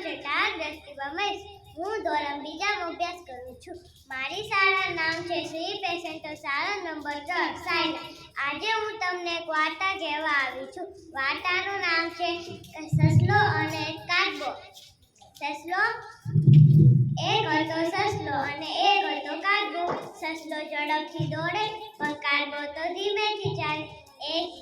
છે ટાર દ્રષ્ટિ મહેશ. હું ધોરણ બીજામાં અભ્યાસ કરું છું. મારી શાળાનું નામ છે શ્રી પેસેન્ટર શાળા નંબર 3 સાયલા. આજે હું તમને એક વાર્તા કહેવા આવી છું. વાર્તાનું નામ છે સસલો અને કાચબો. સસલો એક હતો સસલો અને એક હતો કાચબો. સસલો ઝડપથી દોડે પણ કાચબો તો ધીમેથી ચાલે.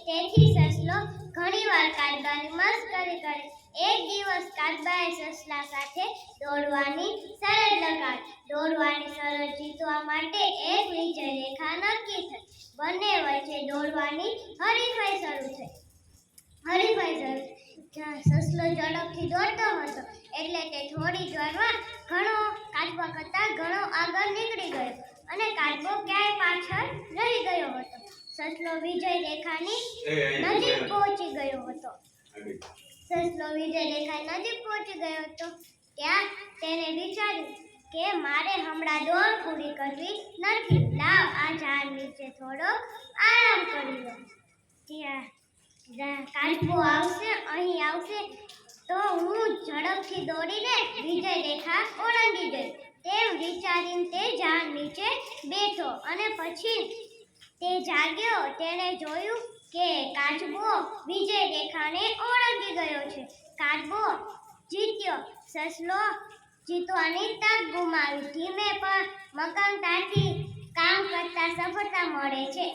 તેથી સસલો ઘણીવાર કાચબાની મસ્કરી કરે. એક દિવસ કાચબાએ સસલા સાથે દોડવાની શરત લગાડી. દોડવાની શરત જીતવા માટે એક વિજય રેખા નક્કી થઈ. બંને વચ્ચે દોડવાની હરીફાઈ શરૂ થઈ. સસલો ઝડપથી દોડતો હતો એટલે તે થોડી જ વારમાં કાચબા કરતાં ઘણો આગળ નીકળી ગયો અને કાચબો ક્યાંય પાછળ રહી ગયો હતો. સસલો વિજય રેખાની નજીક પહોંચી ગયો હતો. ત્યાં તેને વિચાર્યું કે મારે હમણાં દોડ પૂરી કરવી નથી. લાવ આ ઝાડ નીચે થોડો આરામ કરી લઉં. કાચબો અહીં આવશે તો હું ઝડપથી દોડીને વિજય રેખા ઓળંગી જઈશ. તેમ વિચારીને તે ઝાડ નીચે બેઠો અને પછી તે જાગ્યો. તેણે જોયું કે કાચબો વિજય રેખાને ઓળંગી ગયો છે. કાચબો જીત્યો. સસલો જીતવાની તક ગુમાવી. ધીમે પણ મક્કમતાથી કામ કરતા સફળતા મળે છે.